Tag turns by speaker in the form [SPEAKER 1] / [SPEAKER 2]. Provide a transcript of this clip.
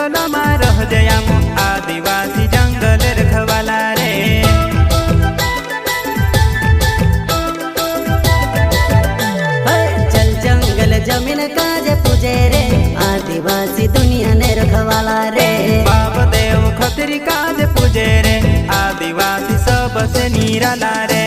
[SPEAKER 1] जंगलમાં રહજે આમ आदिवासी जंगल रखवाला रे।
[SPEAKER 2] चल जंगल जमीन काजे पूजे रे आदिवासी दुनिया ने रखवाला रे।
[SPEAKER 1] बाप देव खतरी काजे पूजे रे आदिवासी सबसे निराला रे।